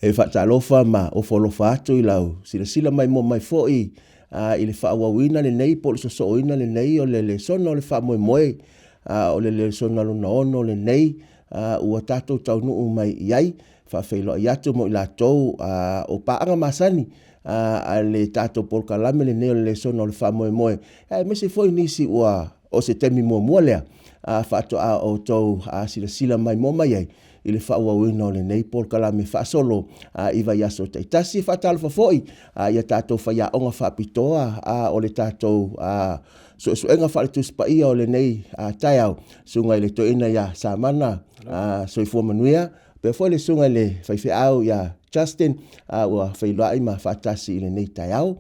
E whaatalofa ma o wholofa atu I lau. Sila mai mo mai foi I le whaawawina le nei po le sosoina le nei o le sona o le wha moe moe. O le sona luna ono le nei. Ua tātou tau nuu mai iai. Whawhelo I atu mo I lātou o paanga masani. A le tātou polkalame le nei o le sona o le wha moe moe. Mese foi nisi ua o se temi mua mua lea. Whaatoa o tau sila mai mo mai ai. I le whaawawina o le nei polkalame whaasolo I vai aso taitasi whaatalo whafoi. Ia tātou whaiaonga whaapitoa o le tātou suenga whaaletus pa ia o le nei taiao. Sunga I le toina ia Samana soifua manuia. Pe foi le sunga I le whaiwheau ia Justin ua whailoai ma whaatasi I le nei taiao.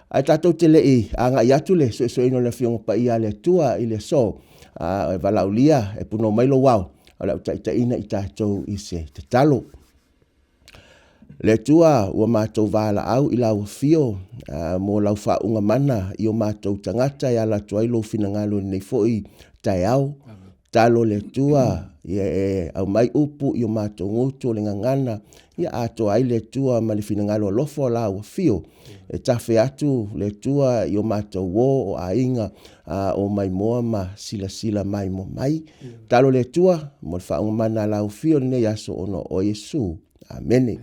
Ai tātou te lei anga I atu le suesueno le fionga pa ia le tua I le so. E valaulia e puno mailo wau. Ala utaina I tātou I se te talo. Le tua ua mātou vala au I lau fio mo lau whaunga mana I o mātou tangata I ala tuailo finangalo nei foi tai au. Talo le tua au mai upu I o mātou ngutu le ngangana Ia ato ai le tua ma le finangalo lofo la ua fio. E tafe atu le tua I o mātou wo o ainga o mai moa ma sila mai mo mai. Talo le tua mo le whaunga mana lau fio ne yaso ono o Yesu. Amene.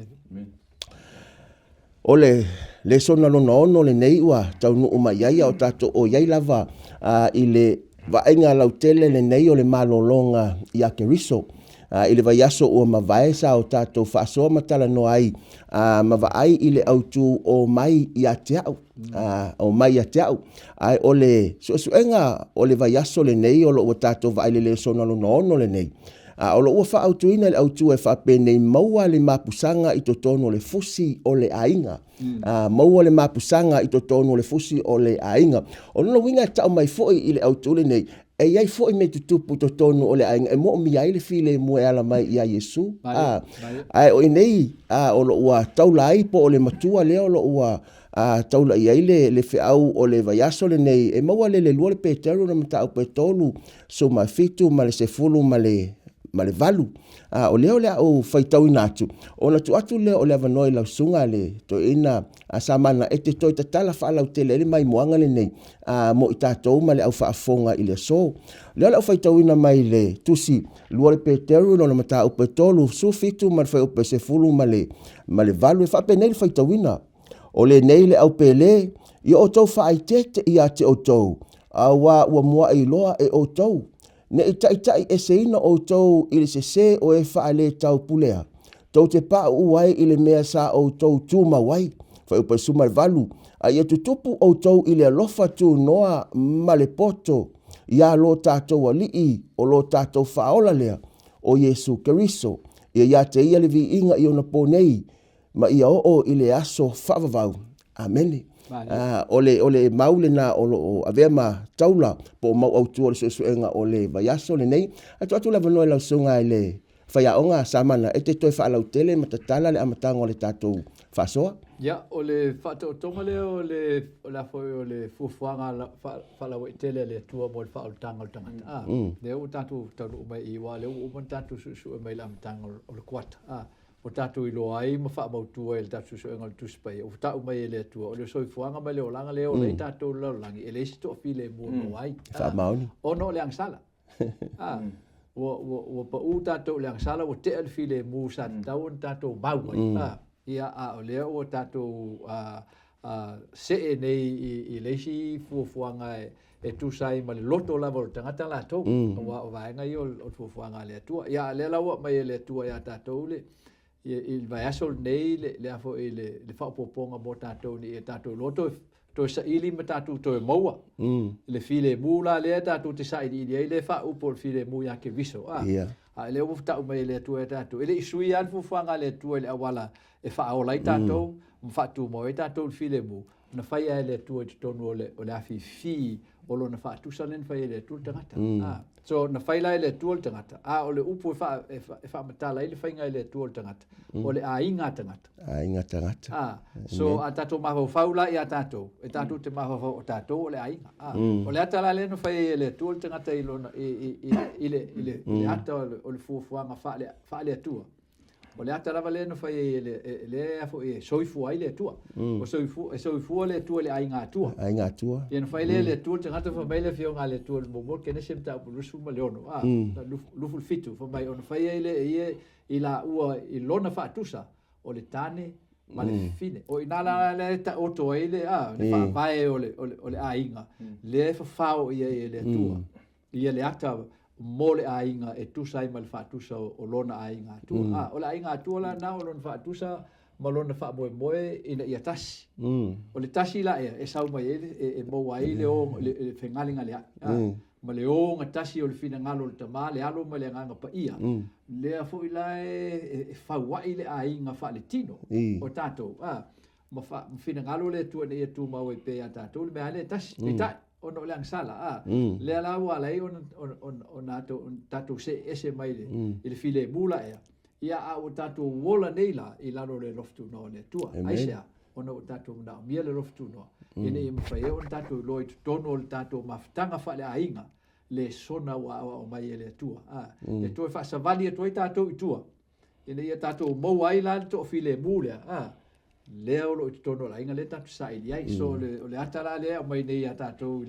O le sona lona ono le nei ua tau nuu mai iaia o tato o iai lava I le vaenga lau tele le nei o le malolonga I a keriso. I le vaiaso ua mavae sa o tato whaasoa matala no ai mavaai I le autu o mai I a teau. O mai I a teau. Ai o le suenga o le vaiaso le nei o lo ua tato vaile le sona lona ono le nei. O lo ua wha autuina le autu e whape nei maua le mapusanga I totono le fusi o le ainga. Maua le mapusanga I totono le fusi o le ainga. O lona winga tau mai foi I le autu le nei. E iai foi me tutupu totono o le ainga. E mo mi ai le file mua ala mai I a Yesu. Ai o inei o lo ua taulai po o le matua leo lo ua taula I ai le feau o le vaiaso le nei. E maua le lua le peteru na mata au petolu. So ma fitu ma le sefulu ma le valu. O leo lea o whaitau inatu. O na tu atu leo o le avanoi lau sunga le to ina Samana e te toi tatala whaalau tele ele mai moanga le nei. Mo I tātou ma le au whaafonga I le so. Leo leo whaitau ina mai le tusi lua le peteru no na mata upe tolu. Su fitu ma le whai upe sefulu ma le valu. E whape nei le whaitau ina. O le nei le au pele. I o tau whaitete I a te o tau. Ua mua I loa e o tau. Ne itai e seina o tau I le se o e wha le tau pulea. Tau te pa uai I le mea sa o tau tūma wai. Whai upa suma le valu. A ia tutupu o tau I le alofa tū noa ma le poto. Ia lo tātou alii o lo tātou whaola lea o Yesu Keriso. Ia te ia le vi inga I ona ponei. Ma ia o I le aso whavavau. Amene. O le maule na o avea ma taula po mau autu o le suenga o le vaiaso le nei. Atu la vanoi lau sunga I le whaiaonga Samana e te toi whaalau tele matatala le amatanga o le tātou whasoa. Ia, o le whaatotonga leo o le afoi o le fufuanga whalau e tele le tua mo le whaautanga o tangata. Leo tātou tauru mai iwa, leo uman tātou susu e mai le amatanga o le kuata. O tātou I loa ai ma wha mautua e le tātou susu e ngal tuspai. O tātou mai e le atua. O le soifuanga mai leo langa leo le tātou laulangi. E le isi toa file mua no ai. Wha mauni. O no le angsala. O pa u tātou le angsala o te al file mua sa tau on tātou mau ai. Ia o leo o tātou se e nei I leisi fuafuanga e tusai ma le loto lava o tangata la tau. O vaenga I o fuafuanga le atua. Ia le laua mai le atua ia tātou le. Il vai asol nei le afo le whaapoponga mo tātou ni e tātou loto to sa ili ma tātou to e maua. Le file mula le tātou te sa ili le whaupo le file mu ya ke viso. Le o tau mai le atua e tātou. Ele isui an fuafuanga le atua le awala e whaaolai tātou. Mwhatu mo e tātou le file mu. Na whaia le atua te tonu o le afi fi o lo na whaatusa nen whaia le atua tangata. So na whaila le atua le tangata. O le upo e whaamatala le whainga le atua le tangata. O le ainga tangata. Ainga tangata. So a tātou maho whaula I a tātou. E tātou te maho o tātou o le ainga. O le atala le no whaia le atua le tangata I le ata o le fuafuanga wha le atua. O le ata lava le no fai le afo e soifu ai le tua. O soifu le tua le ai ngā tua. Ai ngā tua. Ia no fai le tua te ngata fa mai le fio ngā le tua le momo ke ne sem ta pulusu ma le ono. Lufu fitu fa mai ono fai ai le i la ua i lona fa tusa o le tane ma le fine. O ina la le ta oto ai le fa vai o le ainga. Le fa fao ia le tua. Ia le ata mo le ainga e tusai ma le whaatusa o lona ainga atua. O le ainga atua la na o lona whaatusa ma lona wha moe ina ia tasi. O le tasi la e sau mai e mo ai le o le whengalinga le ma le o nga tasi o le fina ngalo le tama le alo ma le nganga pa ia. Le a fo ila e whauai le ainga wha le tino o tātou. Ma fina ngalo le tua ne ia tu mau e pe a tātou le mea le tasi. Le tai. Ono le angsala le ala wa lai on tatu se ese mai le file mula ia a o tatu wola neila i lalo le loftu no le tua aisa ono tatu na mia le loftu no ine i mfai on tatu loit tono le tatu maftanga fa le ainga le sona wa o mai le tua le tua fa savali e toi tatu i tua ine ia tatu mo ai la to file mula leo lo tono la inga le tatu sa ili ai so le atala le mai nei atato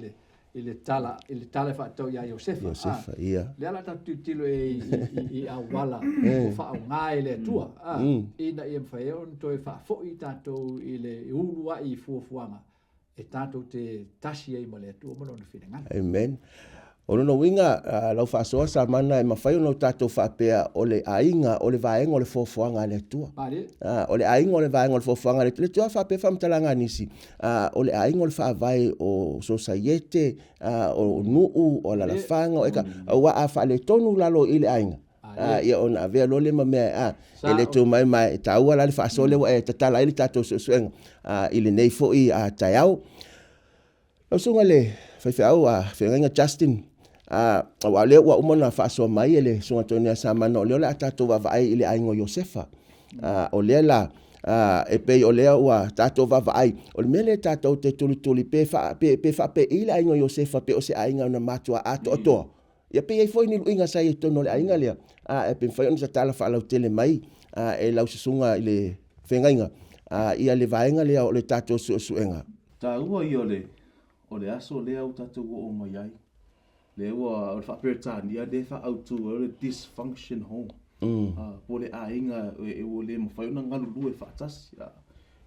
ile tala fa to ya Josefa ia le ala tatu tilo i awala o fa ngai le tua ina i mfa on to fa fo i tato ile ulua i fuafuanga e tato te tasi ai male tua mo no finanga amen ono no winga lau fa so sa mana e mafai no tato fa pea o le ainga o le vaenga o le fofoanga le tua o le ainga o le vaenga o le fofoanga le tua fa pe fam talanga nisi o le ainga o le fa vai o societe o nuu o la fanga o eka wa a fa le tonu lalo ile ainga ia ona ave lo le mame ele tu mai ta ua la le fa so le e tala ile tato suenga ile nei fo i a taiau o sunga le fa au fenga Justin wa le wa umona fa so mai ele so tonia sama no le atato va vai ile aingo Josefa o le la e pe o le wa tato va vai o le mele tato te tuli pe fa ile aingo Josefa pe o se ainga na matua ato ia pe foi ni luinga sai to no le ainga le e pe foi on sa tala fa la tele mai e la sunga ile fengainga ia le vaenga le o le tato suenga ta ua i o le aso le au tato o mai ai le ua o fa perta ni de fa auto o le dysfunction home po le ainga e o le mo fa una ngalu lu e fa tas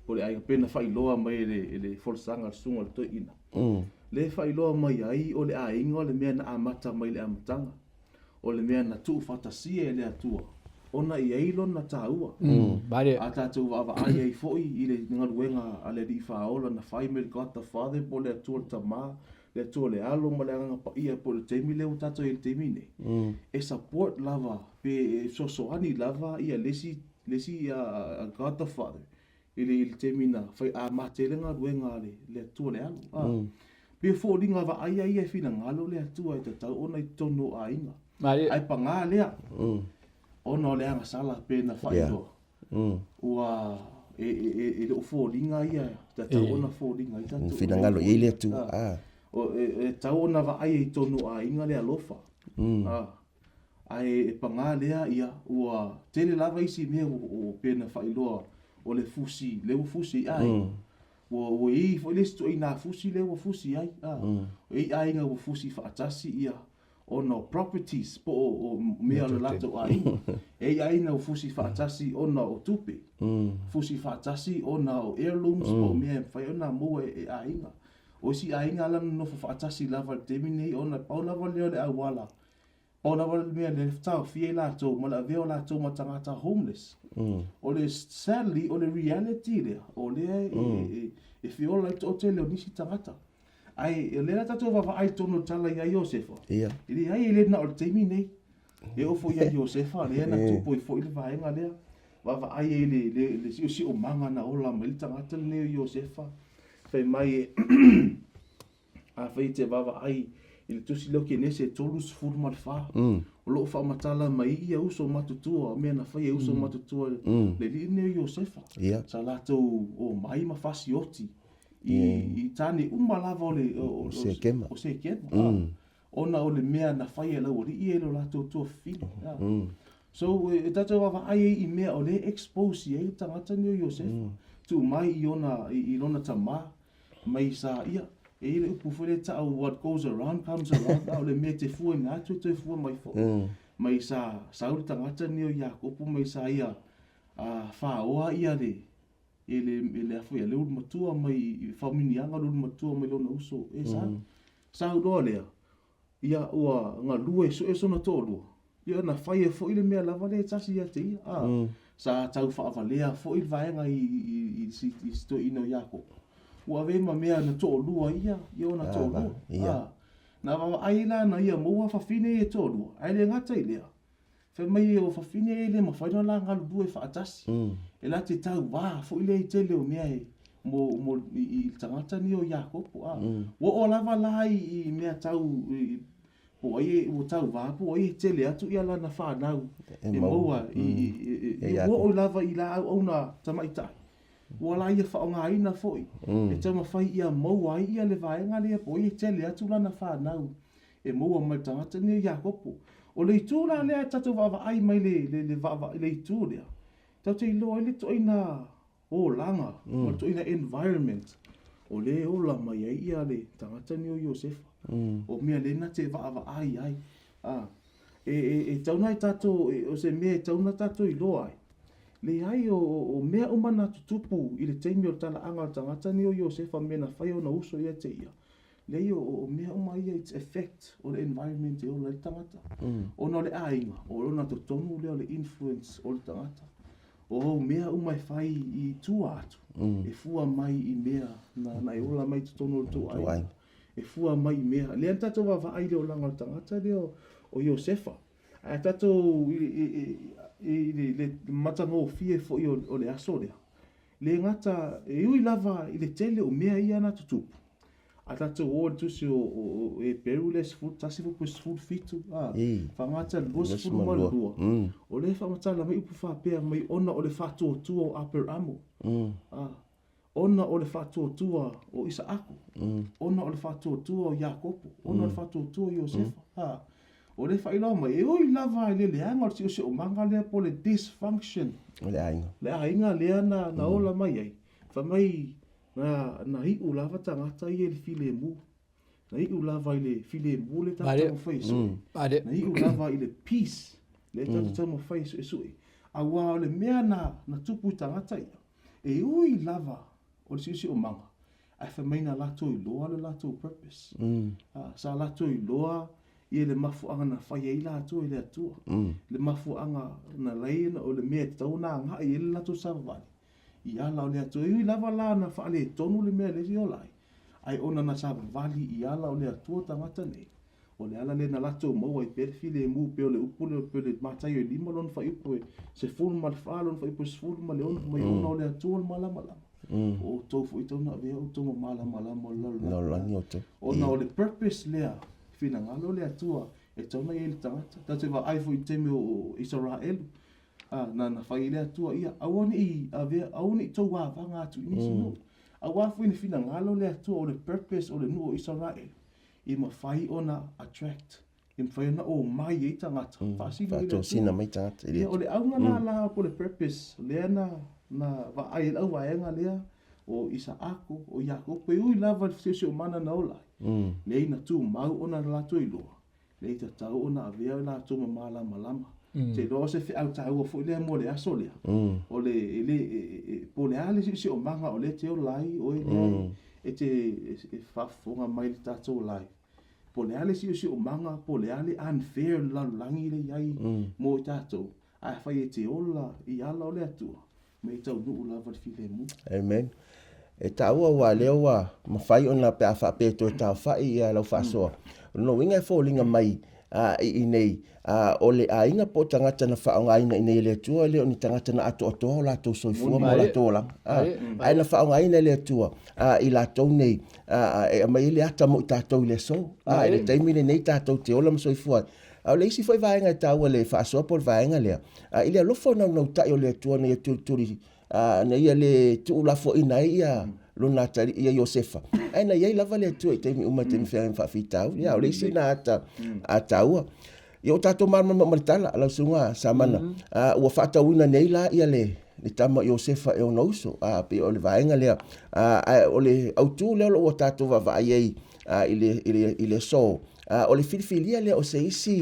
po le ainga pena fa iloa mai le forsanga sunga to ina le fa iloa mai ai o le ainga o le mea na amata mai le amatanga o le mea na tu fa tasia le atua ona i ailo na taua a tātou wa ai ai foi i le ngaluenga a le di faola na fai me God the Father po le atua le tama le atua le alo ma le anga pa ia po le teimi le o tātou i le teimi ne e support lava pe sosoani lava ia lesi a God the Father i le teimi na fai a matele ngaluenga le atua le alo pe fo linga wa ai ai e fina ngalo le atua i tatau ona i tono a inga ai panga lea ono le anga sala pena whaito. Ua e o fōringa ia, ta tau ona fōringa i tatu. Whina ngalo i le tu. O e tau ona wa ai e tonu a inga lea lofa. Ai e panga lea ia, ua tele lava isi mea o pena whailoa o le fusi, leo fusi ai. Ua i fo le sto i nā fusi leo fusi ai. E ai inga o fusi whaatasi ia. Ono properties po o mea le lato ai e aina o fusi whaatasi ona o tupe fusi whaatasi ona o heirlooms po mea whai ona mua e ainga o si ainga lana no whaatasi lava temi nei ona pau lava leo le awala pau lava le mea le tau fie lato ma la veo lato ma tangata homeless o le sadly o le reality lea o lea e fiola i to te leo nisi tangata ai le la tato va ai tono tala ia Josefa ili ai le na o teimi nei e o fo ia Josefa le na tupo i fo ile va enga le va ai le si o manga na ola melita ngata le Josefa fe mai a fe te va ai il tusi lo che nese tolus fur mal fa o lo fa matala mai ia uso matutua me na fa ia uso matutua le li Josefa salato o mai ma fasioti i tani lava o se kema ona o le mea na fai e lau ori i e lo lato tua fina So e tatou wa ai I mea o le expose ye tangata ni o Joseph. Tu mai I lona tama mai sa ia e le upu fole ta what goes around comes around au le me te fu na tu te fu mai fo. Mai sa Saul tangata ni o Jakopu mai sa ia a fa oa ia le ele afu ia le ulu matua mai faminianga le ulu matua mai lona uso e sa do le ia ua nga lua e so na tolu ia na fai e fo ile mea lava le tasi ia te ia sa tau fa avalea fo il vaenga I sto ino Jakob ua ve ma mea na tolu ia na tolu na va ai la na ia mo fa fine e tolu ai le ngata ile fe mai o fa fine ile ma fa la ngalu due fa atasi e la te tau wa fo ile I tele o mea mo I tangata ni o Jakob wo o lava la I mea tau po ai o tau wa po ai tele atu ia la na fa nau e moa wo o lava I la au na tamaita wo la ia fa nga ina foi e tama fai ia moa ia le vaenga le po ai tele atu la na fa nau e moa mai tangata ni o Jakob o le tu la le tatu va ai mai le va le tu le tatu I lo le to ina o langa o to ina environment o le o la mai ia le tangata ni o Joseph o mea le na te va ai e tauna I tato o se mea tauna tato I lo ai le ai o mea umana tutupu I le teimi o tala anga tangata ni o Joseph me na fai o na uso ia te ia le o mea uma ia its effect o le environment o le tangata o no le ainga o na to tonu le o le influence o le tangata o mea umai fai I tua atu e fua mai I mea na e ola mai tonu tu ai e fua mai I mea le tato va ai le o langa tangata le o Josefa a tato le matango fie fo o le aso le ngata e ui lava I le tele o mea ia na tutupu a tato o tusi o e perules food tasi food fitu whamata luas food malua o le whamata la mai upu whapea mai ona o le whatua tua o Upper Amo ona o le whatua tua o Isaaku ona o le whatua tua o Jakopu ona o le whatua tua o Josefa o le whaila mai e oi lava I le leanga o si o manga lea po le dysfunction le ainga lea na ola mai ai whamai na hiu lava tangata I le file mu na hiu lava I le file mu le tata fai so na hiu lava I le peace le tata fai so so a wa le mea na tupu tangata ia e ui lava o si o manga a whamai na lato I loa le lato purpose sa lato I loa I le mafu anga na fai ai lato I le atua le mafu anga na leina o le mea tau na anga I le lato savavani I ala o le atua I lava la na whaale tonu le mea le si o lai ai ona na savavali I ala o le atua tangata nei o le ala le na lato maua I perfile mu pe o le upule pe le matai o lima lon fai upo se fulu ma le whalon fai upo se fulu ma le ono mai ona o le atua le malama o tofu I tauna vea o tomo malama ona o le purpose lea fina ngalo le atua e tauna I le tangata tate wa aifo I teme o Israel na fai le atua ia awani I tau wavanga atu inisi no awafu ina fina ngalo le atua o le purpose o le nu o Israel I ma fai ona attract I fai ona o mai e tangata sina mai tangata o le aunga na la po le purpose lea na va ai au vaenga lea o Isaaku o Jakob pe ui lava se o mana na ola le ina tu mau ona la to I loa le ita tau ona avea la to malama te lo se fi au tau fo le mo le aso le o le po le ale si o manga o le te o lai o e te fa fonga mai le tato lai po le ale si o manga po le ale unfair la langi le yai mo tato a fa e te ola I ala o le atua me tau nu la va fi le mu amen e taua wa leo wa mawhai ona pe a whapeto e tau whai I a lau whasoa. No inga e fōlinga mai I nei o le a inga po tangata na whaonga ina I nei le tua leo ni tangata na ato o la tau soifua mo la tō lang. Ai na whaonga ina le tua I la tau nei e mai le ata mo I tātou le so. E le taimi le nei tātou te ola mo soifua. Au le isi foi vaenga e taua le whaasoa po le vaenga lea. I le alofo nau tai o le tua nei turi na ia le tuulafo ina ia lona tari ia Josefa aina ia lava le tu te mi uma te mi fa fitau ia o le sina ata ataua Ia o tātou marama maritala lau sunga sa mana. Ua whaatauina nei la ia le tama Iosefa e ona uso. Pe o le vaenga lea. O le autu leo o tātou vavai ei i le so. O le filifilia lea o se isi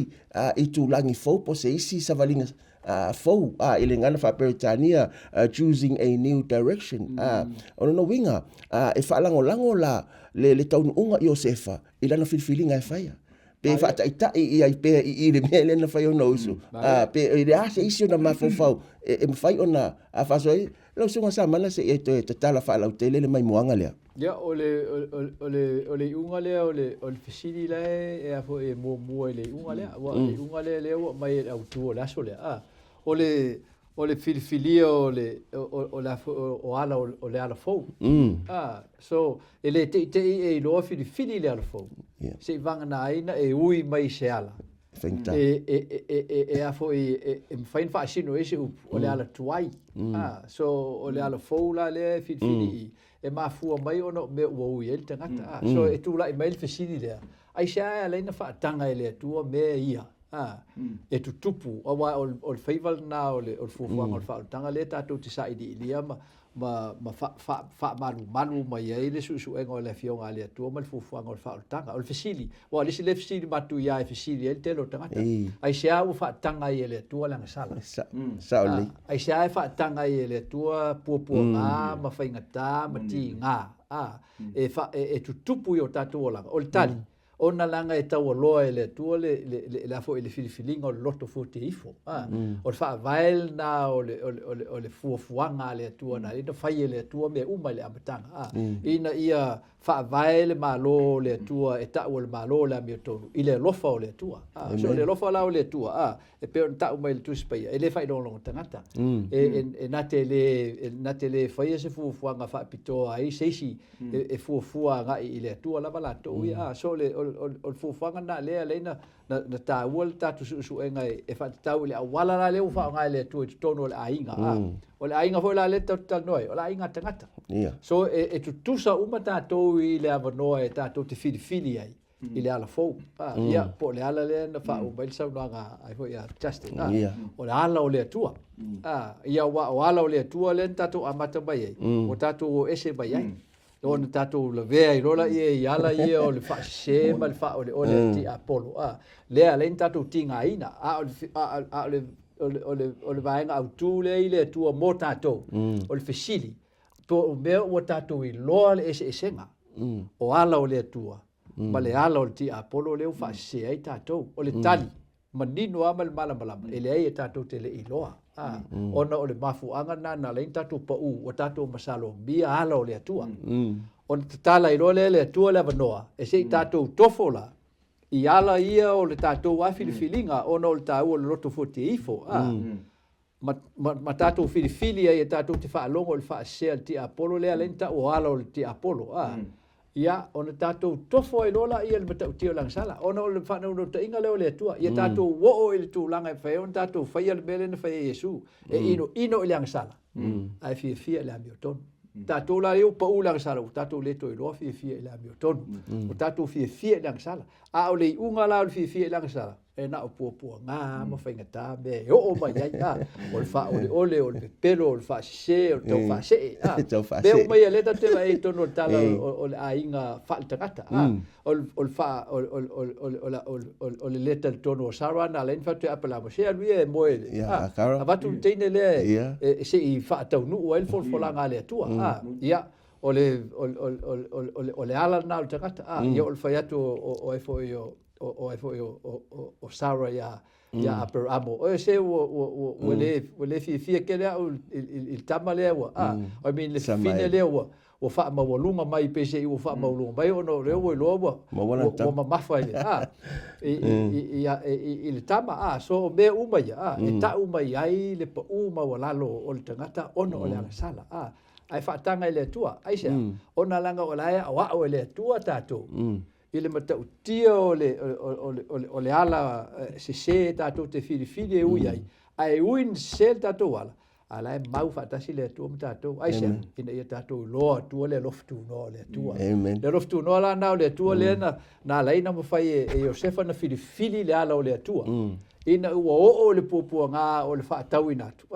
i tūlangi fau po se isi savalinga fau i le ngana whaperitania choosing a new direction. Ono no winga e whaalango la le taunu unga Iosefa i lana filifilinga e whaia. Pe fata ita i ai pe i le mele na fai ona usu. Pe i le ase isi ona mafofau e mfai ona a fasoi lau sunga sa mana se e te tala fa lau tele le mai moanga lea. Ya ole unga lea ole fisili la e a fo e mo le unga lea wa le unga lea wa mai au tu la so lea. Ole filifilia o ala ole ala fou. So ele te e lo filifili le ala fou. Se vanga na aina e ui mai se ala. E a fo e mfain fa sino ese ole ala tuai. So ole ala fou la le filifili e mafua mai ono me ui el tangata. So e tu la e mail fisili le. Ai sa ala ina fa tanga ele tua me ia. E tu tupu awa ol feival na ol fufuanga ol fa tanga le tatu te sa idi ilia ma fa malu mai ai le su engo le fionga le tu mal fufuanga ol fa tanga ol fisili wa le sile fisili matu ya fisili el telo tanga ai sia u fa tanga ele tu la sala sa oli ai sia fa tanga ele tu pupu nga ma fa ingata ma ti nga e fa e tu tupu yo tatu ola ol tali ona langa e tau loa ele tu le fo ele filifilinga o loto fo te ifo o fa vael na o le fuafuanga le tu na ina fai ele tu me uma le amatanga ina ia fa vael malo le tu e ta o le malo la mi tonu ile lofa o le tu so le lofa la o le tu e pe ta uma le tu spai ele fai do long tangata e na tele fai se fuafuanga fa pito ai seisi e fuafuanga ile tu la bala to ia so le o fofanga na le na ta wol ta tu su enga e fa tau le wala la le fa nga le tu tono le ainga o le ainga fo la le ta noi o la ainga tangata so e tu sa uma ta to i le avano e ta to te fili ai i le ala fo ia po le ala le na fa o bel sa nga ai fo ia justin o la ala o le tua ia o ala o le tua le ta to amata bai o ta to ese bai ai ona tatou la vea i rola ia ala ia o le fa'asese ma le fa o le ti apolo le ale tatou tingaina o le vaenga autu le i le tua mo tatou o le fesili po mea ua tatou i loa le esenga o ala o le tua ma le ala o le ti apolo le fa'asese ai tatou o le tali manino ama le malamalama e le ai e tatou te le i loa ona o le mafuanga na le tatou pa'u o tatou masalo bia ala o le atua ona tatala i roa le atua le avanoa e sei tatou tofo la i ala ia o le tatou afilifilinga ona o le tau o le loto fotiifo ma tatou filifili ai e tatou te whaalongo o le whaasea le ti apolo le alenta o ala o le ti apolo ia ona tatou tofo ai lola ia le matau tio lang sala ona o le whanau no ta inga leo le atua ia tatou wo'o i le tūlanga e whai ona tatou whaia le mele na whai Yesu e ino i lang sala ai fia le amio tonu tatou la leo pa u lang sala o tatou leto i loa fia i le amio tonu o tatou fia i lang sala o le unga la o le fia i lang sala e na o pua ngā ma whainga tā me o mai ai o le wha ole o le pelo o le wha se o le tau wha se me o mai a leta te wa e tono tala o le ainga wha le tangata o le wha o le leta le tono o sarwa na le infatu e apela mo se alui e moe a watu teine le e se i wha tau nu o el fol folanga le atua ia o le ala na o le tangata ia o le whai atu o e fo i o o Sarah ya Abramo o se o le fia ke le il tama le o I mean le fine le o fa ma voluma mai pese o fa ma voluma mai o no le o lo o ma mafa ile il tama so me uma ya e ta uma ai le pa uma wala lo o le tangata ono o le sala ai fa tanga ile tua ai se ona langa o la o le tua tato ile matau tia o le ala se tatou te filifili e ui ai ai uin se tatou ala ala mau fatasi le tu mtato ai se ina ia tato lo tu le loftu no le tu le loftu no la na le tu le na lai na mo fai e Josefa na fili le ala o le tu ina o le pupu nga o le fatau ina tu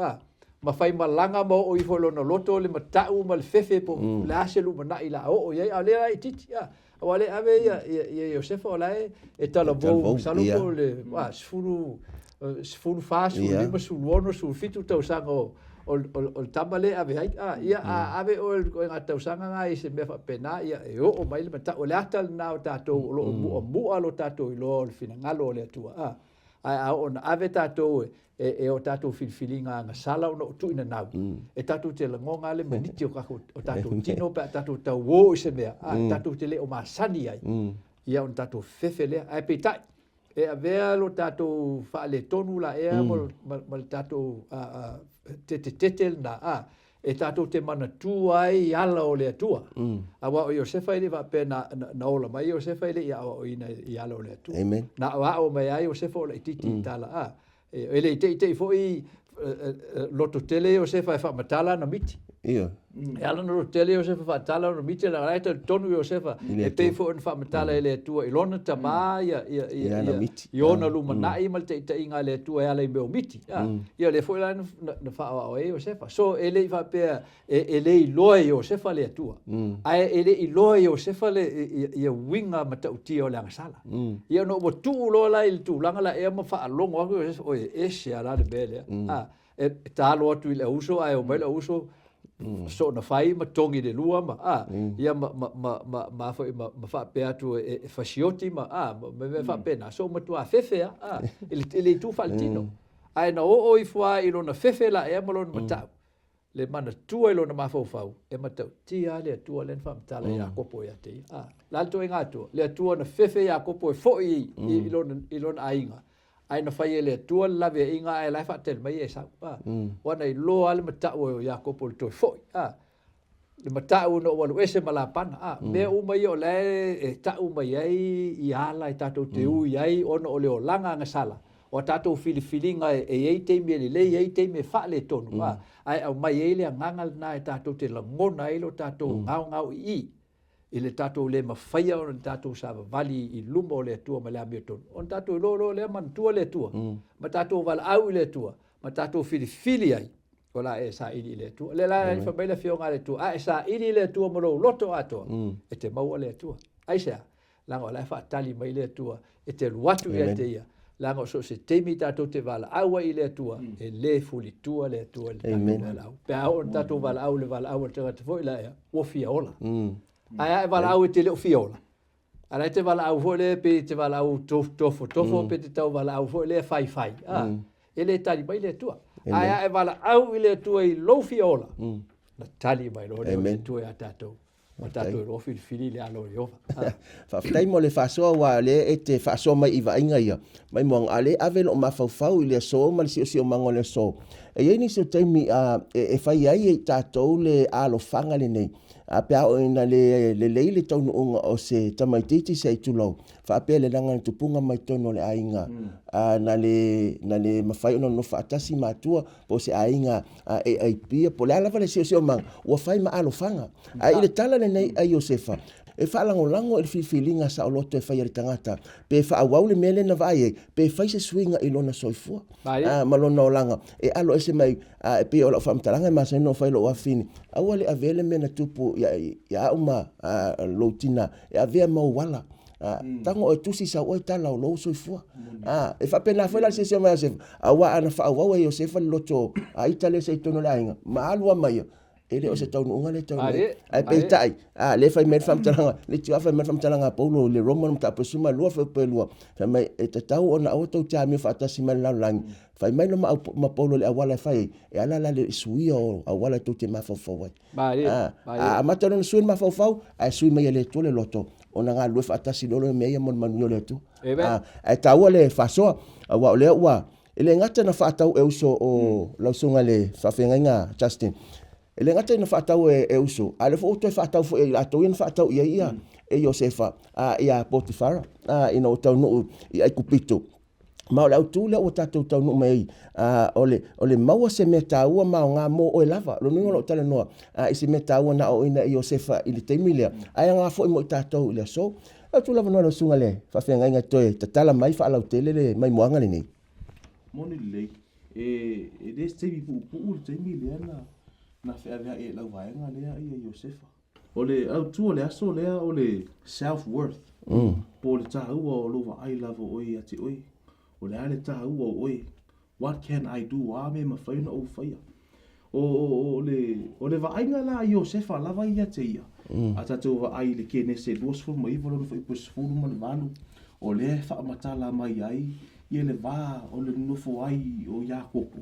ma fai malanga mo o ifolo no loto le matau mal fefe po la selu mana ila o ye ale ai titi wale ave ya Josefa ola e tala bo salu po le sfuru fasu le mo su wono su fitu tau sango o tamale ave ai ia ave o nga tau sanga nga i se me fa pena ia o mai le mata o le atal na o tato lo mu alo tato i lo fina ngalo le tua ai on ave tato e o tato filfilinga nga sala no tu ina nau e tato te la ngonga le maniti o kako o tato tino pe tato tau wo se me tato te le o masani ai ia on tato fefele ai pe tai e avea lo tato fa le tonu la e mo tato te na e tato te mana tu ai ala o le tua awa o Josefa ile va pe na ola mai Josefa ile ia o ina ia ala o le tua na wa o mai ai Josefa o le titi tala ele te foi loto tele Josefa e fa matala na miti ia ala no tele Josefa fa tala no miti la raita tonu Josefa e pe fo en fa matala ele tua ilona tama ia iona luma na i mal te inga le tua ala i meu miti ia le foi la na fa o Josefa so ele fa pe ele i loe Josefa le tua ai ele i loe Josefa le ia winga matauti o la sala ia no bo tu lo la il tu langa la e ma fa longo o e se ala de bele e talo atu ile uso ai o mai le uso so na fai ma tongi de lua ma ia ma fa pe atu e fasioti ma me fa pena so ma tu a fefe ele tu faltino ai na o i fua i lona fefe la e malo na tau le mana tua i lona ma fau e ma tau tia le tua len fa tala ya kopo ya te la to inga tu le tua na fefe ya kopo fo i lona ainga ai na fai ele tua lave inga ai la fa tel mai esa wana i lo ale mata o ya ko pol to foi le mata o no wala ese malapan me u mai o le e ta u mai ai i ala i tato te u ai ono o le o langa nga sala o tato filifilinga e te me le te me fa le tonu ai au mai ele nganga na e tato te la ngona ilo tato ngau i ile tato le mafaya o tato sa vali i lumo le tua ma le ameton on tato lo le man tua le tua ma tato val au le tua ma tato fili ai ola e sa ili le tua le la fa bela fionga le tua e sa ili le tua mo loto ato e te mau le tua ai sa la ola fa tali mai le tua e te luatu e te ia la so se temi tato te val au i le tua e le fuli tua le tua le tato pe on tato val au te foi la o fiola ai vala au te le fiola ala te vala au vole pe te vala au tofo pe te tau vala au vole fai ele tali mai le tua ai vala au le tua i lo fiola na tali mai lo le tua ya tato ma tato lo fili le alo yo fa tai mo le fa so wa le e fa so mai iva inga ia mai mo ale ave lo ma fau ile so mal si o mangole so e ni se temi e fai ai tato le alo fanga le nei a pe o ina le tonu unga o se tamaititi se tulo fa pe le langa tupunga mai tono le ainga na le mafai no fa atasi matua po se ainga ai pia po la va le se mang o fai ma alo fanga ai le tala le nei ai Josefa e fa lango il filinga sa loto e fa ir tangata pe fa awau le mele na vai pe fa se swinga i lona soifua malona olanga e alo ese mai pe o la fam talanga ma se no fa lo afini awale avele mena tupu ya uma lotina e avea mau wala tango e tusi sa o tala o lo soifua e fa pena fa la se se ma se awa ana fa awau e Josefa loto ai tale se tono lainga ma alwa mai ele o se tau unga le tau ai pe tai le fai mer fam talanga le tia fai mer fam talanga paulo le roman ta pesuma lua fa pe lua fa mai e te tau ona o tau tia mi fa ta si mal lang fai mai no ma paulo le awala fai e ala la le sui o awala tu te ma fa fa wa ma tano sui ma fa fa ai sui mai le to le loto ona nga lua fa ta si lo me ya mon manuel le tu ai tau le fa so wa le wa ele ngata na fa tau e uso o la songa le fa fenga nga Justin ele ngata na fa tau e uso ale fo to fa tau fo e ato in fa tau ia e Josefa ia Potifara ina o tau no i ai kupito ma o le autu le o tatou taunu mai o le maua se mea tāua ma o ngā mō o e lava lo nunga lo tala noa i se mea tāua na o ina i Iosefa i le teimi lea ai ngā fo i mo i tātou i le so autu lava noa lo sunga le whawhenga inga toe tatala mai whaalau tele le mai moanga le nei moni le e le teimi pu le teimi lea na whea e lau vaenga lea i Iosefa o le autu o le aso lea o le self-worth po le tāua o lo va ai lava oi ati oi o le ale tāua oi what can I do a me ma whaina o whaia o le vaenga la i Iosefa lava i ate ia a tatou va ai le kene se duas fu mai volo no fai fulu ma le valu o le wha matala mai ai i le va o le nofo ai o Iakopo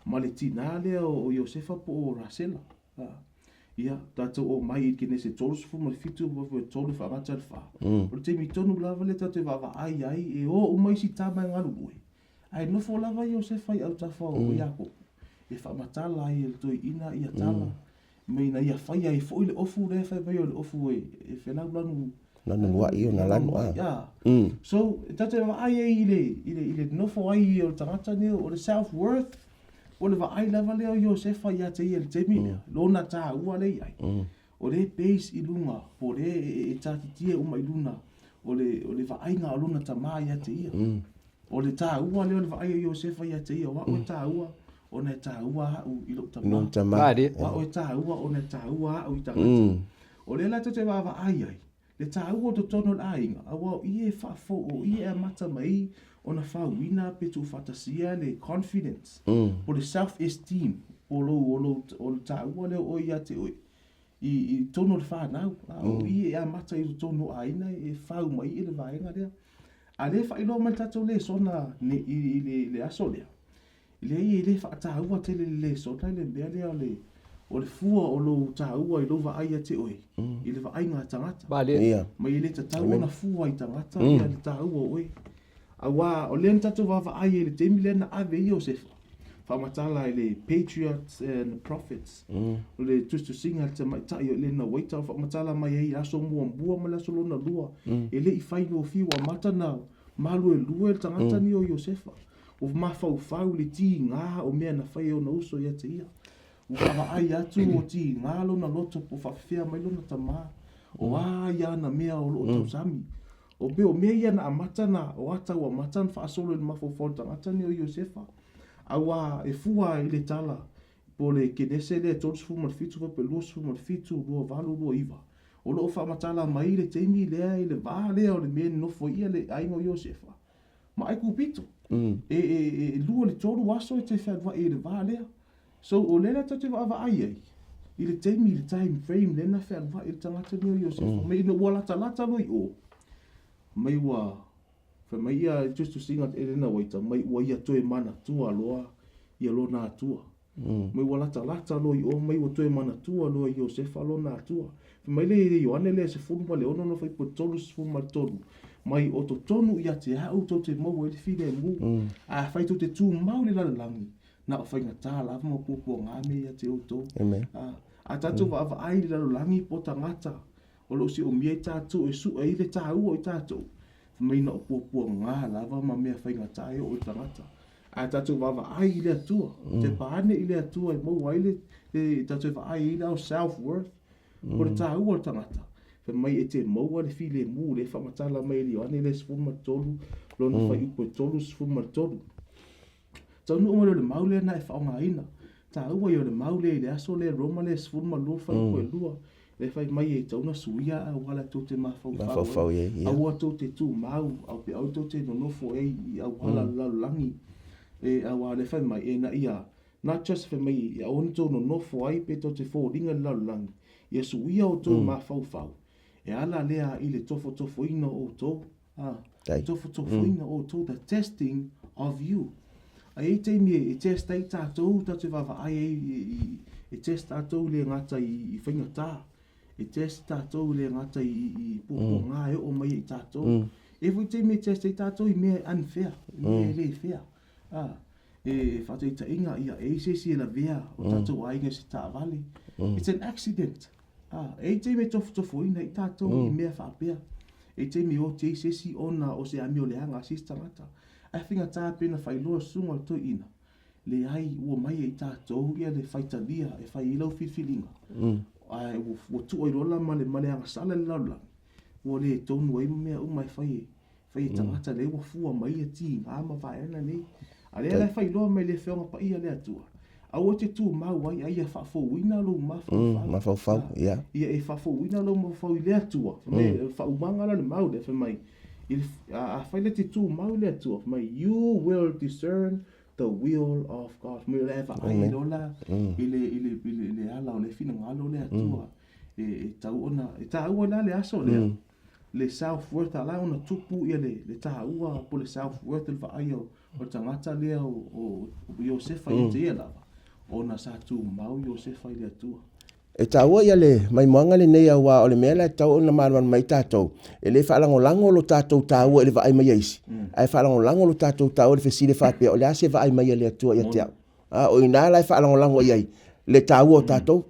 ma le tina lea o Iosefa po o Rasela ia tatou o mai i kene se tolu fu ma fitu o tolu fa mata le fa o te mi tonu lava le tatou va ai e o mai si tama ngalu boi ai nofo lava i Iosefa i au tafa o Iakopo e fa matala ai le toi ina ia tala mai na ia fai ai foi le ofu le fai mai o le ofu e fena lanu lanu wa i o na lanu so tatou ai ile nofo ai o tangata ne o le self worth o le va ai lava leo Iosefa ia te ia le temi lona tā ua le ai o le base i lunga po le e tātitia uma i luna o le va ai ngā luna ta maa ia te ia o le tā ua leo le va ai Iosefa ia te ia wa o tā ua o ne tā ua au i lo ta maa wa o tā ua o ne tā ua au i tangata o le la te va ai le tā ua to tono la inga a wa i e whafo o i e mata mai o na whauina pe tu whatasia le confidence o le self-esteem o lo tā ua leo o ia te oi i tono le whanau o i e a mata i tono aina e whau mai i le vaenga lea a le whailo mai tatou le sona i le aso lea i le whaataua te le sona le mea lea o le fua o lo tāua i lo va ai te oi i le va ai ngā tangata mai i le tatau na fua i tangata i le tāua oi a wā o le tatou va ai i le temi le na ave i Iosefa whamatala i le patriots and the prophets o le tustu singa te mai tai o le na waita whamatala mai ei aso mua ma le aso lona lua e le i whaino fiu a mata na malu e lua le tangata ni o Iosefa o mafau le ti ngā o mea na whai o na uso ia te ia o kawa ai atu o ti ngā lo na loto po whawhia mai lo na tamā o a ia na mea o lo tau sami o be o mea ia na amata na o atau amata na whaasolo le mafau tangata ni o Iosefa awa e fua i le tala po le kenese le tolu fu mal fitu pe lu fu mal fitu lu valu lu iva o lo fa matala mai le temi le ile va le o le men no fo ia le ai no Iosefa ma ai ku pito lu le tolu waso te fa va ile va le so o le ta te va ai ile temi le time frame le na fa va ile tanga te no Iosefa mai no wala talata lo o mai wa fa mai ia just to sing at elena waita mai wa ia toe mana tua loa ia lo na tua mai wala lata lo i o mai wa toe mana tua lo i Iosefa lo na tua fa mai le Ioane le se funu le ono no fai po tolu se funu tolu mai o to tonu ia te ha o to te mo le file mu a fai to te tu mau le la langi na o fai ngata la mo po nga me ia te o to a tatu va ai le la langi po tangata o lo si o mia tatu e su ai le ta u o tatu mai na po nga lava ma mea whainga tae o tangata. A tatu wawa ai i le atua. Te paane i le atua i mau ai le tatu wawa ai i le au self-worth. O le tā ua tangata. Fe mai e te maua le file mu le whamatala mai li ane le sifuma tolu. Lona whai upo tolu sifuma tolu. Tau nu umaro le maule na e whaonga ina. Tā ua i o le maule i le aso le roma le sifuma lua whai upo e lua. Le fai mai e tauna suia a wala tō te mafau a ua tō te tū mau au pe au tō te nonofo e i au wala lalangi e a wā le fai mai e na ia not just fai mai i a on tō nonofo ai pe tō te fōringa lalangi i a suia o tō mafau e ala lea i le tofo ina o tō tofo ina o tō the testing of you a e te mi e test ai tātou tatu wawa ai e test tātou le ngata i whainga tā e test tātou le ngata i pupo ngā e o mai i tātou. E fui te me test i tātou i mea unfair, mea le fair. E whatu i ta inga ia e se si la vea o tātou ainga se tā vale. It's an accident. E te me tofu ina i tātou i mea whapea. E te me o te se si ona o se ami o le hanga sis tangata. ai finga tā pena whailoa sunga to ina. Le ai ua mai e tātou ia le whaitalia e whai ilau whiwhilinga. Ai ua tua i rola ma le anga sala le laulang. Ua le tonu ai mea umai whai e tangata le ua fua mai e ti ngā ma vai ana nei. A le lai whailoa mai le whionga pa ia le atua. Au te tu mau ai ai e whafouina lo mawhau. Mawhau, ia. Ia e whafouina lo mawhau i le atua. Me whaumanga le mau le whamai. A whaile te tu mau le atua. Whamai, you will discern the will of God. Me le eva ai rola. Ile ala o le fina ngalo le atua. E tau ona, e tau ona le aso le. Le self-worth ala ona tupu ia le tahaua po le self-worth le whaai o tangata lea o Iosefa i te ia lava. Ona sa tu mau Iosefa i le atua. E taua ia le mai moanga le nei awa o le mea le tau ona manuan mai tātou. E le whaalango lango lo tātou tāua e le vaai mai eisi. Ai whaalango lango lo tātou tāua le whesile whapea o le ase vaai mai le atua ia te au. O ina lai whaalango lango iai. Le tāua o tātou.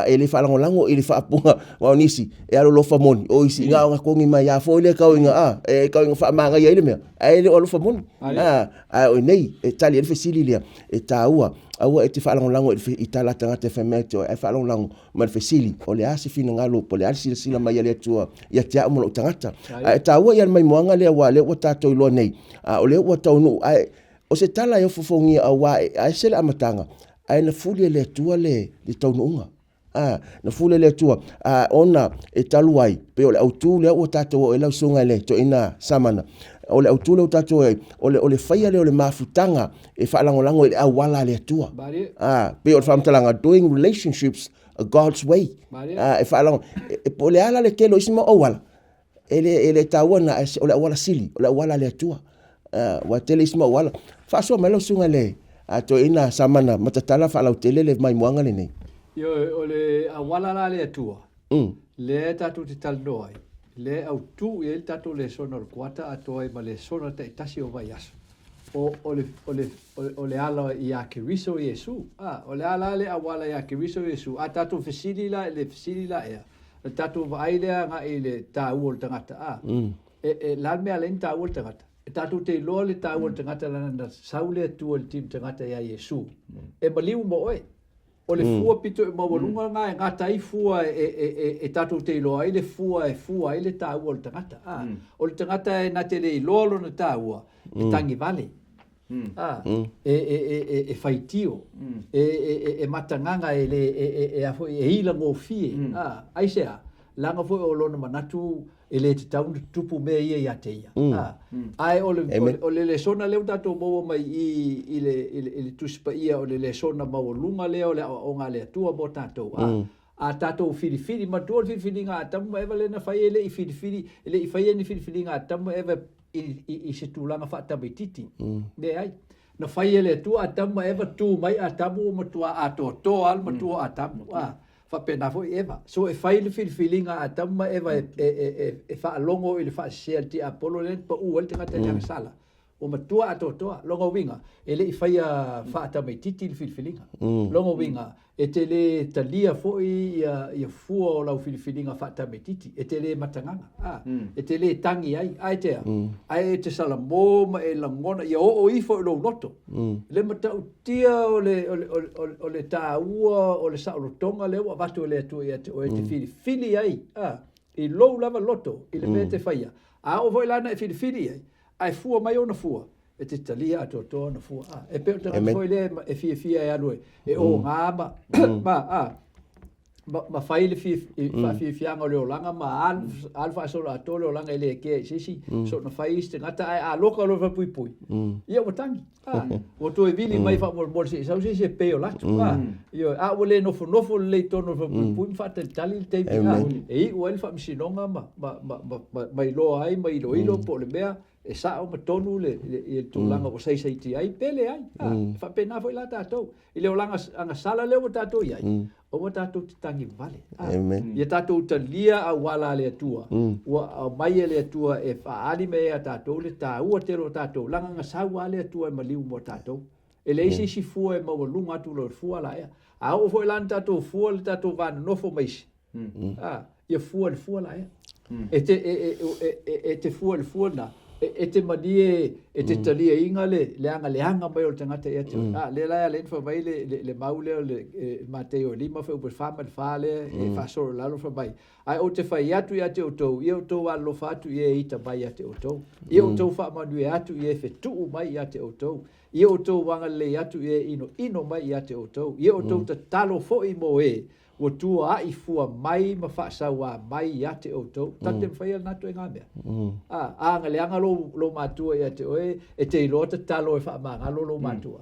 E le whaalango lango i le whaapunga wao nisi. E alo lofa moni. O isi ngā o ngā kongi mai a fo le kau inga. E kau inga whaamanga iai le mea. E le o lofa moni. O nei e tali e le whesili lea. E tāua. Aua e te whaalangolango i tala tangata whamete o e whaalangolango ma le whesili o le ase fina ngalo po le ase sila mai le atua ia te aumolo o tangata. E ta ua ia mai moanga lea wa le ua tātou iloa nei. O le ua taunu o se tala e ufufongi a wa e sele amatanga ai na fuli le atua le taunu unga. Na fuli le atua ona e taluai pe o le autu le ua tātou o e lau sunga le to ina samana. O le autule o tātou e, o le whaia le o le mafutanga e whaalangolango e le awala le atua. Pe o le whaamtalanga, doing relationships God's way. E whaalango, e po le ala le kelo isi mo awala. E le tāwana o le awala sili, o le awala le atua. Wa tele isi mo awala. Whaasua mai lau sunga le, to ina samana matatala whaalau tele le mai muanga le nei. O le awala la le atua. Le tātou te talnoai. Le au tu e tato le sona o kuata atoa ma le sona te tasi o vai aso. O le ala i a kiriso Yesu. O le ala le awala i a kiriso Yesu. A tato fesili la le fesili la ea. Le tato vai lea nga i le tāu o le tangata. E lan mea len tāu o le tangata. E tato te loa le tāu o le tangata lana na saule atu o le tim tangata i a Yesu. E maliu mo oe. O le fua pito e mawalunga ngā tai fua e tātou te iloa, i le fua i le tāua o le tangata. O le tangata e nā te le iloa lo na tāua, e tangi vale. E whaitio, e matanganga e hila ngō fie. Aisea, langa fo o lona manatu e le te taunu tupu mea ia te ia. Ai o le sona leo tatou maua mai i le tusipa ia o le sona maua lunga leo o ngā le atua mo tatou. A tatou whiriwhiri, matua whiriwhiri ngā atamu ewa le na whai ele i whiriwhiri, ele i whai eni whiriwhiri ngā atamu ewa i se tūlanga whaatama i titi. Ne ai. Na whai ele atua atamu ewa tū mai atamu o matua ato toa al matua atamu. Whapena fo eva. So e whai le whiriwhiringa a tamma eva e whaalongo i le whaasea ti Apollo len pa uel te ngata nyanga sala. O matua ato toa, longa winga, e le i whai a whaatama i titi le whiriwhiringa. Longa winga, e te le talia fo i a fua o lau whiriwhiringa whaatama i titi, e te le matanganga. E te le tangi ai, ai tea. Ai e te salamoma e langona, ia o i fo i lo loto. Le matau tia o le tāua, o le saolotonga leo, a watu le atu i o e te whiriwhiri ai. I lou lava loto, i le mea te whaia. A o voi lana e whiriwhiri ai. Ai fua mai ona fua. E te talia ato toa na fua. E peo te foi le e fia e aloe. E o ngāma. Ma whai le fianga o leo langa, ma alfa asola ato leo langa ele ke sisi. So na whai iste ngata ai a loka lo pui pui. Ia watangi. O to e vili mai wha mo se sau se peo latu. Ia a o le nofo le tono pui pui mfata tali te vi. E i o elfa msinonga ma ilo ai, ma ilo po le mea. E sa o matonu le tūlanga o sei ti ai, pele ai. Whapena foi la tātou. I leo langa anga sala leo tātou iai. O wa tātou te tangi vale. Ia tātou ta lia a wala le atua. Ua mai le atua e whaari mea tātou le tā ua tero tātou. Langa anga sa wale atua e maliu mo tātou. E le isi fua e maua lunga atu lo fua la ea. A o foi lan tātou fua le tātou vana nofo maisi. Ia fua le fua la ea. E te fua le fua na. e te mani e te talia inga le anga mai o tangata e te le la le fa mai le maule le Mateo lima fa upa fama fa le e fa so la lo fa mai ai o te fai atu ia te otou ia otou a lo fatu ia ita mai ia te otou ia otou fa manu ia atu ia fe tu mai ia te otou ia otou wanga le atu ia ino mai ia te otou ia otou te talo fo i mo e o tua ai fua mai ma fa sa wa mai ia te otou tate fai na to nga me nga le anga lo matua ia te oe e te lo te talo e fa ma lo matua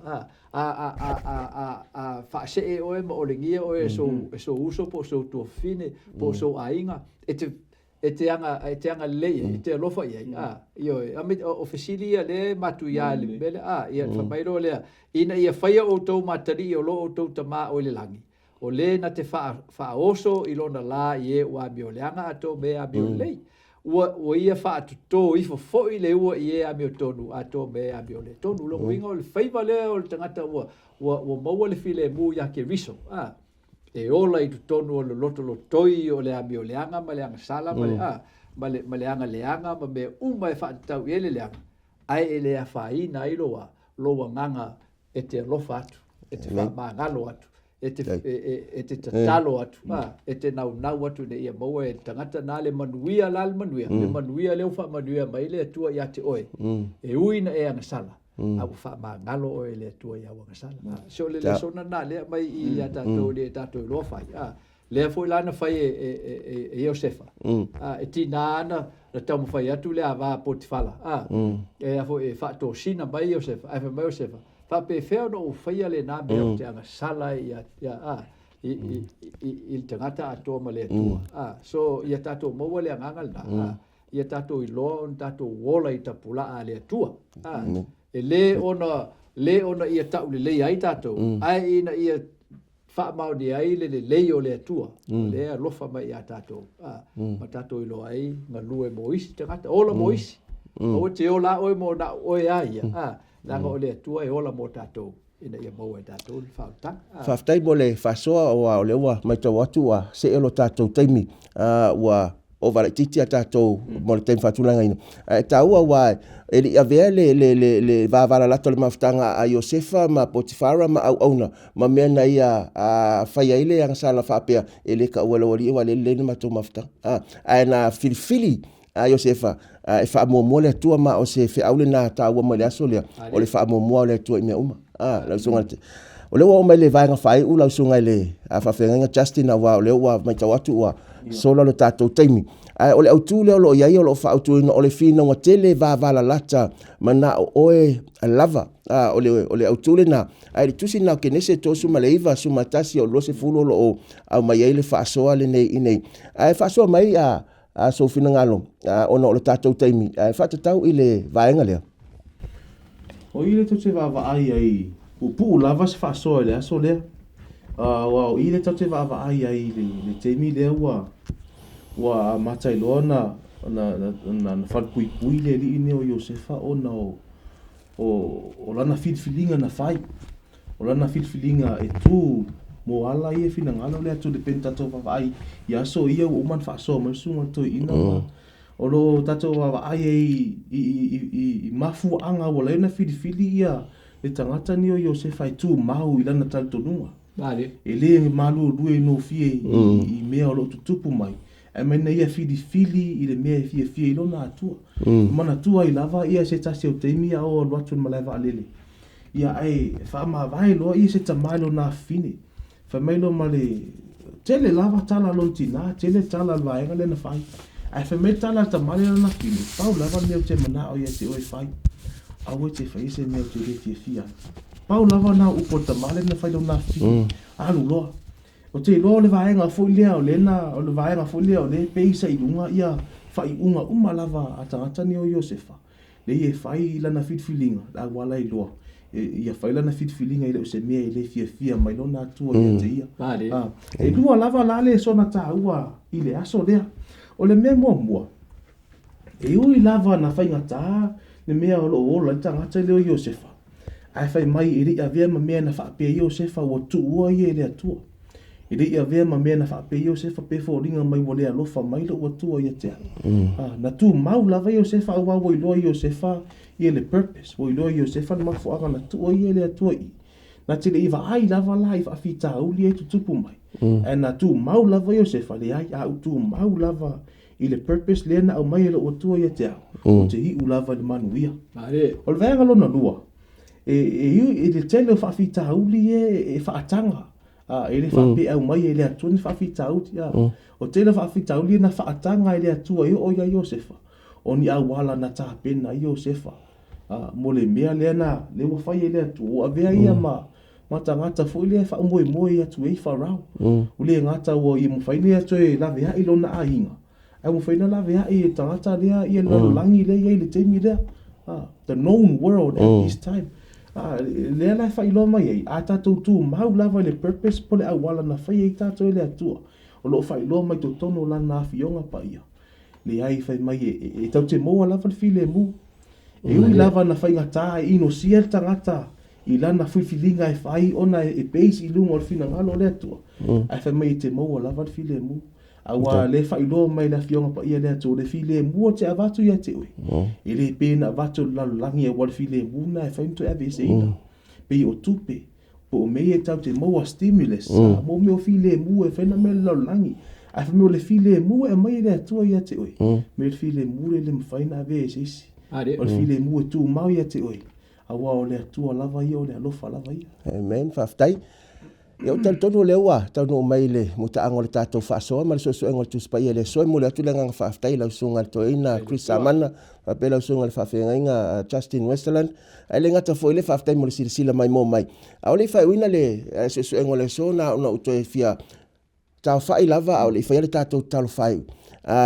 fa se e oe mo olingia oe so uso po so to fine po so ainga e te anga le e te lofa ia io o fesilia le matu ia le bele ia fa mai lo le ina ia fai o to matari o lo to tama o le langi o le na te fa oso i lona la ie wa biolianga ato me a biolei o ia fa to i fo i le ua ie a biotonu ato me a biole tonu lo winga o le faiva le o le tangata o maua le file mu ya ke riso e ola i tonu o le loto lo toi o le a bioleanga ma le anga sala ma le anga leanga ma me uma e fa tau ele leanga ai ele a fa ina i loa nganga e te lofa atu e te fa ma ngalo atu e te tatalo atu e te nau atu ne ia maua e tangata na le manuia le manuia leo fa manuia mai le atua ia te oe e uina e anga sala au fa ma ngalo oe le atua ia wanga sala so le sona na le mai i ata to le tato lo fai le foi lana fai e Josefa e tinana na tamu fai atu le ava Potifala e foi fa to sina mai Josefa ai mai Josefa fa pe feo no faia le na be te anga sala ia il tangata ato male tua so ia tato mo le anga na ia tato i lo tato wola i tapula ale tua e le ona ia tau le ai tato ai ina ia fa mau di ai le o le tua le lofa mai ia tato ma tato i lo ai nga lue moisi tangata ola moisi o te ola o mo na o ia langa o le tua e ola mo tatou ina ia mau e tatou le whautanga. Whaftai mo le whasoa o le ua mai tau atu a se elo tatou taimi ua o vare titi a tatou mo le taimi whatulanga ina. E taua wa e li avea le vavara lato le mawhtanga a Josefa ma Potifara ma au auna ma mea na ia whaia ile ang sala whapea e le ka uala wali wa le ni matou mawhtanga. A na filifili a Josefa e wha mua le tua ma o se whi aule na ta ua mai le aso lea o le wha mua le tua i mea uma lau sunga te o le ua o mai le vaenga whai u lau sunga le a whawhenga Justin a wa o le ua mai tau atu ua sola lo tātou taimi o le autu leo lo iai o lo wha autu ina o le whina ngā tele vāvala lata ma na o oe a lava o le autu le na le tusi na ke nese tō suma le iwa suma tasi o lo se fulo lo o au mai ei le wha asoa le nei inei wha asoa mai so fina ngalo ona o le tatou taimi fa tatau i le vaenga lea o ile to te va ai pu lava se fa so le aso le wa ile to te va ai le taimi le wa matai lona na fa pui le ni o Josefa ona o lana filinga na fai o lana filinga e tu mo ala ia fina ngalo le atu de penta to va ai ia so ia o man fa so ma sunga to ina o lo tato va ai i mafu anga wala na fili ia le tangata ni o Josefa i tu mau i lana tal tonua vale e le malu due no fie i mea o lo tutupu mai e mena ia fili i le mea fie i lona atua mana tua i lava ia se tasi o teimi a o watu maleva alele ia ai fa ma vai lo ia se tamailo na fine fa mailo male tele lava tala lontina tele tala vaenga le na fai ai fa me tala tamale na fine pau lava me te mana o ia te oi fai a o te fai se me te fia pau lava na upo tamale na fai lo na fine alu lo o te lo le vaenga fo le o le na o le vaenga fo le o le peisa i lunga ia fai uma lava atangata ni o Josefa le ia fai lana filinga la wala i loa ia faila na filinga ile se mea ile fia mai lona tua ia te ia e lua lava lale sona ta ua ile aso lea o le mea mua e ui lava na fai ngata le mea o lo la tangata le o Josefa ai fai mai ile avea ma mea na fa pe Josefa o tu ua ia ile atua I le ia vea ma mea na wha pe Iosefa pe fo ringa mai wale alofa mai lo ua tua ia te na tu mau lava Iosefa au au iloa Iosefa ia le purpose. O iloa Iosefa na mafu anga na tua ia le atua i. Na te le iwa ai lava la i whaafita auli e tutupu mai. E na tu mau lava Iosefa le ai au tu mau lava i le purpose le na au mai lo ua tua ia te au. O te hi u lava le manuia. O le venga lo na lua. E le tele o whaafita auli e whaatanga. Ele whaape au mai ele atua ni whaafita auti. O tele whaafita auli na whaatanga ele atua i o ia Iosefa. O ni au wala na taha pena Iosefa. Mo le mea lea na le wafai ele atua. O avea ia ma tangata fo ile wha umoe moe atu e wharau. Ule ngata o i mwhaine atu e lawe hai lo na ahinga. Ai mwhaine lawe hai e tangata lea i e lalangi lea i le teimi lea. The known world at this time. Lea lai whai lo mai ei. A tatou tu mau lava le purpose pole au wala na whai ei tatou ele atua. O lo whai lo mai to tono la na awhionga pa ia. Le ai whai mai e tau te moa lava le file mu. E ui lava na whai ngata e ino sia tangata. I lana whiwhilinga e whai ona e beis i lunga o le whina ngalo le atua. Ai whai mai te maua lava le file mu. Awa le whai loa mai la fionga pa ia le atua le file mu o te avatu ia te ui. I le pēna avatu lalangi e wale file mu na e whaimto e ave se ina. Pei o tupe. Po o mei e tau te maua stimulus. Mo me o file mu e whaina me lalangi. Ai whai me o le file mu e mai le atua ia te ui. Me le file mu le mwhaina ave e se isi. O le file mu e tu mau ia te ui. Awa o le atua lava ia o le alofa lava ia. Amen, whaftai. Ia o tonu le ua, tonu o mai le muta ango le tātou whaasoa, ma le sosu engo le tuspa ia le soe mo le atu le nganga whaftai, lau sunga le toeina, Chris Amana, pe lau sunga le whawhenga Justin Westerland, ai le ngata fo le whaftai mo le sirisila mai mo mai. A o le whaiwina le sosu engo le so na una utoe fia tau whai lava, a o le whai le tātou talo whai.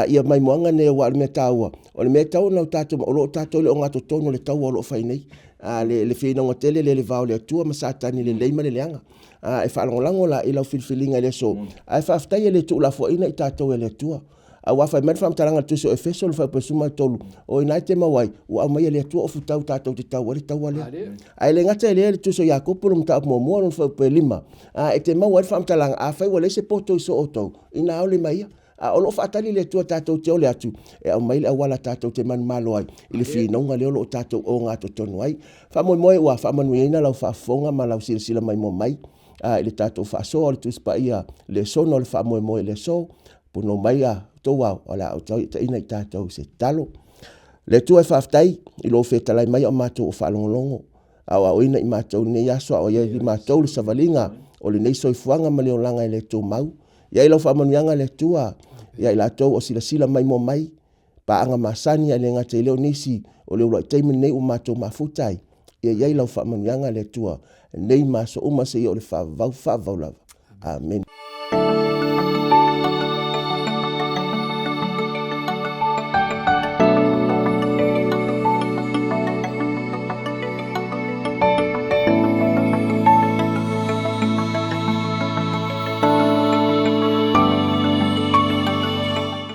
Ia mai moanga ne wa le mea taua. O le mea tau na tātou, o lo tātou le o ngato tono le tau o lo whai nei. Le whina ngā tele le vau le atua ma satani le leima le leanga. E whaalangolango la i lau whilwhilinga le so. E whaaftai le tu la fo ina i tātou e le atua. A wawhai mera whamtaranga tuso e feso le whaupesuma tolu. O i nai te mawai, o au mai le atua o futau tātou te tau wale tau wale. A le ngata e le tuso ya kopuru mta up mua no whaupe lima. E te mawai whamtaranga a whai wale se poto i so o tau. Ina au le maia. O lo whaatali le tua tātou te ole atu. E au mai le awala tātou te manu malo ai. I le whinaunga le olo o tātou o ngā to tonu ai. Whamoe moe ua whamanuina lau whaafonga ma lau sirisila mai mo mai. I le tātou whaasoa o le tuspa ia le sono le whamoe moe le so. Puno mai a toa o la au tau i taina i tātou se talo. Le tua e whaaftai i lo whetalai mai o mātou o whaalongolongo. Au au ina i mātou ne yaswa o iei mātou le savalinga o le nei soifuanga ma leo langa i le tō mau. Ia i lau whamanuanga le tua. Ia i lātou o sila mai mo mai. Pa anga masani a le ngata i leo nisi o leo loi teimi nei o mātou mafutai. Ia i lau whamanuanga le tua. Nei maso umase i o le whavau lava. Amen.